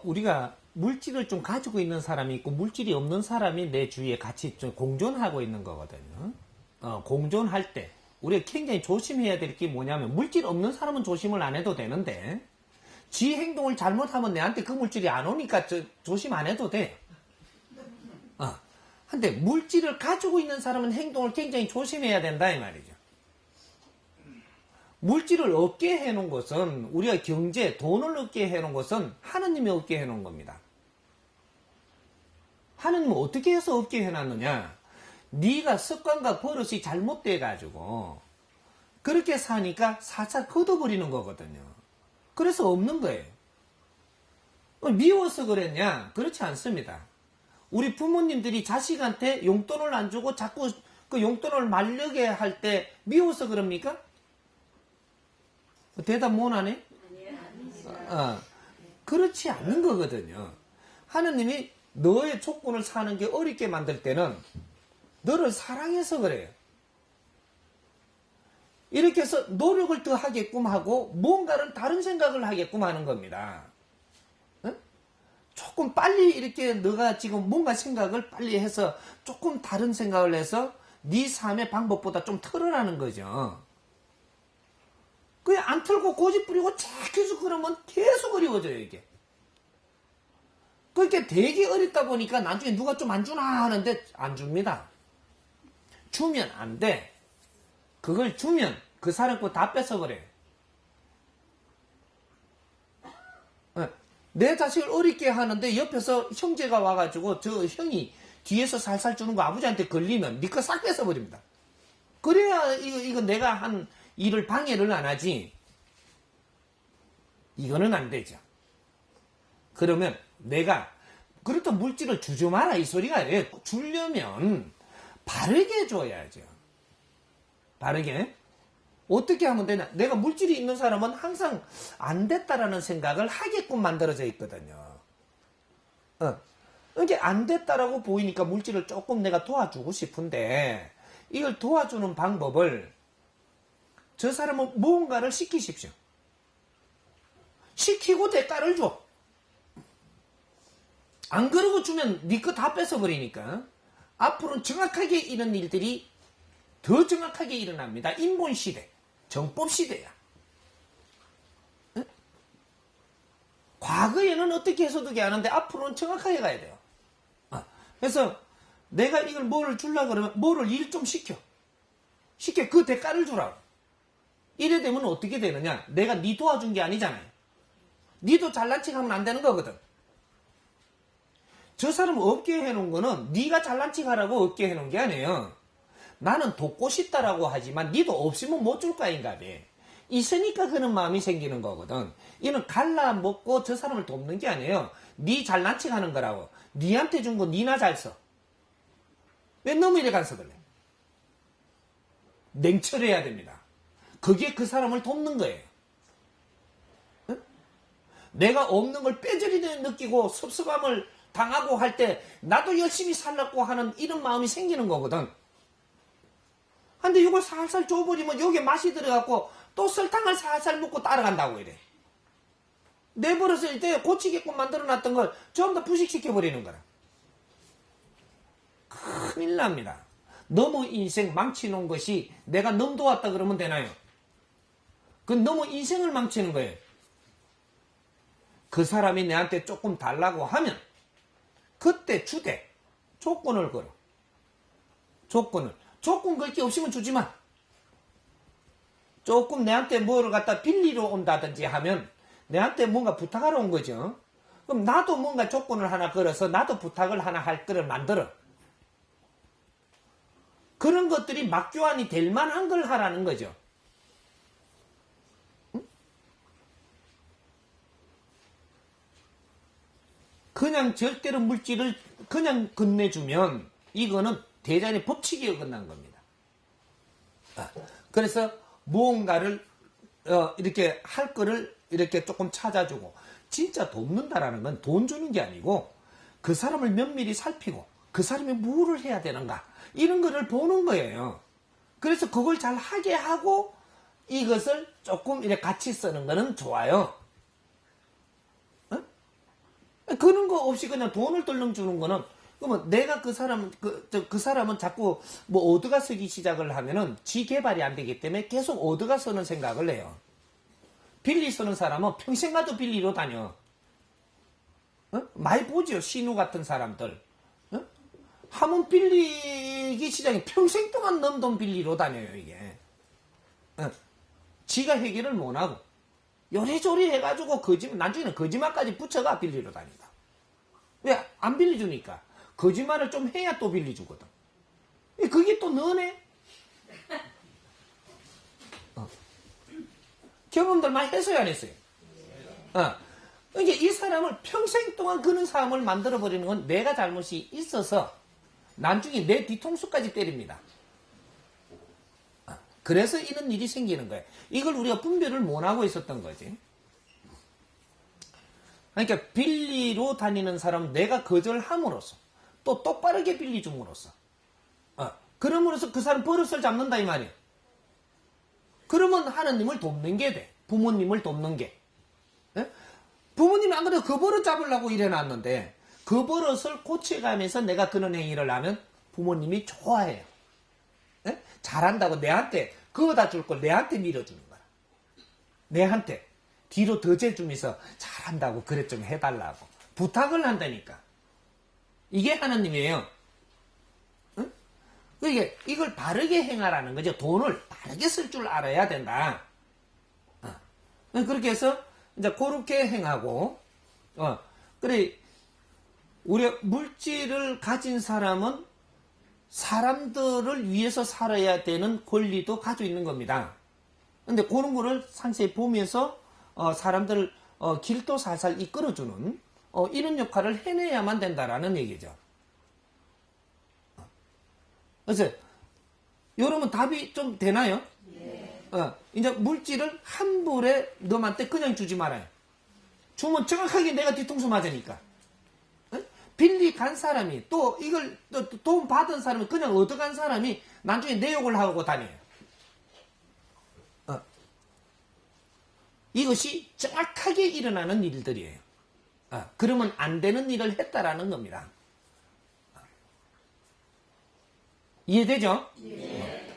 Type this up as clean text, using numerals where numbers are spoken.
우리가 물질을 좀 가지고 있는 사람이 있고 물질이 없는 사람이 내 주위에 같이 좀 공존하고 있는 거거든요. 공존할 때 우리가 굉장히 조심해야 될 게 뭐냐면, 물질 없는 사람은 조심을 안 해도 되는데 지 행동을 잘못하면 내한테 그 물질이 안 오니까 조심 안 해도 돼. 근데 물질을 가지고 있는 사람은 행동을 굉장히 조심해야 된다 이 말이죠. 물질을 얻게 해놓은 것은, 우리가 경제, 돈을 얻게 해놓은 것은 하느님이 얻게 해놓은 겁니다. 하느님은 어떻게 해서 얻게 해놨느냐? 네가 습관과 버릇이 잘못돼 가지고 그렇게 사니까 살살 걷어버리는 거거든요. 그래서 없는 거예요. 미워서 그랬냐? 그렇지 않습니다. 우리 부모님들이 자식한테 용돈을 안 주고 자꾸 그 용돈을 말려게 할 때 미워서 그럽니까? 대답 못 하네? 그렇지 않는 거거든요. 하느님이 너의 조건을 사는 게 어렵게 만들 때는 너를 사랑해서 그래요. 이렇게 해서 노력을 더 하게끔 하고 뭔가를 다른 생각을 하게끔 하는 겁니다. 조금 빨리 이렇게 너가 지금 뭔가 생각을 빨리 해서 조금 다른 생각을 해서 네 삶의 방법보다 좀 틀어라는 거죠. 그냥 안 틀고 고집 부리고 계속 그러면 계속 어려워져요, 이게. 그렇게 되게 어렵다 보니까 나중에 누가 좀 안 주나 하는데 안 줍니다. 주면 안 돼. 그걸 주면 그 사람 거 다 뺏어버려요. 내 자식을 어렵게 하는데 옆에서 형제가 와가지고 저 형이 뒤에서 살살 주는 거 아버지한테 걸리면 네 거 싹 뺏어버립니다. 그래야 이거 내가 한 일을 방해를 안 하지. 이거는 안 되죠. 그러면 내가 그렇다면 물질을 주지 마라 이 소리가 아니에요. 주려면 바르게 줘야죠. 바르게. 어떻게 하면 되냐? 내가 물질이 있는 사람은 항상 안 됐다라는 생각을 하게끔 만들어져 있거든요. 이게 안 됐다라고 보이니까 물질을 조금 내가 도와주고 싶은데, 이걸 도와주는 방법을 저 사람은 무언가를 시키십시오. 시키고 대가를 줘. 안 그러고 주면 네 거 다 뺏어버리니까 앞으로는 정확하게 이런 일들이 더 정확하게 일어납니다. 인본시대, 정법시대야. 과거에는 어떻게 해서도 하는데 앞으로는 정확하게 가야 돼요. 그래서 내가 이걸 뭐를 주려고 그러면 뭐를 일 좀 시켜. 그 대가를 주라고. 이래 되면 어떻게 되느냐? 내가 네 도와준 게 아니잖아요. 니도 잘난 척 하면 안 되는 거거든. 저 사람 없게 해놓은 거는 네가 잘난 척 하라고 없게 해놓은 게 아니에요. 나는 돕고 싶다라고 하지만 니도 없으면 못 줄 거인가 봐. 있으니까 그런 마음이 생기는 거거든. 이는 갈라 먹고 저 사람을 돕는 게 아니에요. 네 잘난 척 하는 거라고. 니한테 준 거 니나 잘 써. 왜 너무 이래 간섭을 해? 냉철해야 됩니다. 그게 그 사람을 돕는 거예요. 응? 내가 없는 걸 뼈저리 느끼고 섭섭함을 당하고 할 때 나도 열심히 살려고 하는 이런 마음이 생기는 거거든. 근데 이걸 살살 줘버리면 여기에 맛이 들어갖고 또 설탕을 살살 먹고 따라간다고 이래. 내버려서 이때 고치게끔 만들어놨던 걸 전부 다 부식시켜버리는 거라. 큰일 납니다. 너무 인생 망치놓은 것이 내가 넘 도왔다 그러면 되나요? 그건 너무 인생을 망치는 거예요. 그 사람이 내한테 조금 달라고 하면 그때 주되 조건을 걸어. 조건 걸 게 없으면 주지 마. 조금 내한테 뭐를 갖다 빌리러 온다든지 하면 내한테 뭔가 부탁하러 온 거죠. 그럼 나도 뭔가 조건을 하나 걸어서 나도 부탁을 하나 할 거를 만들어. 그런 것들이 막교환이 될 만한 걸 하라는 거죠. 응? 그냥 절대로 물질을 그냥 건네주면 이거는 대단히 법칙이 어긋난 겁니다. 그래서 무언가를 이렇게 할 거를 이렇게 조금 찾아주고, 진짜 돕는다라는 건 돈 주는 게 아니고 그 사람을 면밀히 살피고 그 사람이 뭐를 해야 되는가 이런 거를 보는 거예요. 그래서 그걸 잘 하게 하고 이것을 조금 이렇게 같이 쓰는 거는 좋아요. 그런 거 없이 그냥 돈을 떨렁 주는 거는, 그러면 내가 그 사람은 자꾸 뭐 어드가 서기 시작을 하면은 지 개발이 안 되기 때문에 계속 어드가 서는 생각을 해요. 빌리 서는 사람은 평생 가도 빌리로 다녀. 많이 보죠, 신우 같은 사람들. 하면 빌리기 시작해. 평생 동안 넘 돈 빌리로 다녀요, 이게. 지가 해결을 못하고. 요리조리 해가지고 나중에는 거짓말까지 붙여가 빌리러 다닌다. 왜? 안 빌려주니까. 거짓말을 좀 해야 또 빌려주거든. 그게 또 너네? 경험들 많이 했어요, 안 했어요? 이게 이 사람을 평생 동안 그런 사람을 만들어버리는 건 내가 잘못이 있어서 나중에 내 뒤통수까지 때립니다. 그래서 이런 일이 생기는 거예요. 이걸 우리가 분별을 못하고 있었던 거지. 그러니까 빌리로 다니는 사람 내가 거절함으로써 또 똑바르게 빌리줌으로써 그럼으로써 그 사람 버릇을 잡는다 이 말이에요. 그러면 하나님을 돕는 게 돼. 부모님을 돕는 게. 부모님이 안 그래도 그 버릇 잡으려고 일해놨는데 그 버릇을 고쳐가면서 내가 그런 행위를 하면 부모님이 좋아해요. 잘한다고 내한테 그거다 줄 걸 내한테 밀어주는 거야. 내한테 뒤로 더 재주면서 잘한다고 그래 좀 해달라고 부탁을 한다니까. 이게 하나님이에요. 그러니까 이걸 바르게 행하라는 거죠. 돈을 바르게 쓸 줄 알아야 된다. 그렇게 해서 이제 그렇게 행하고 그래 우리 물질을 가진 사람은 사람들을 위해서 살아야 되는 권리도 가지고 있는 겁니다. 근데 그런 거를 상세히 보면서 사람들을 길도 살살 이끌어주는 이런 역할을 해내야만 된다라는 얘기죠. 그래서 여러분 답이 좀 되나요? 네. 이제 물질을 한 불에 너한테 그냥 주지 말아요. 주면 정확하게 내가 뒤통수 맞으니까. 빌리 간 사람이 또 이걸 돈 받은 사람이 그냥 얻어간 사람이 나중에 내 욕을 하고 다녀요. 이것이 정확하게 일어나는 일들이에요. 그러면 안 되는 일을 했다라는 겁니다. 이해되죠? 예.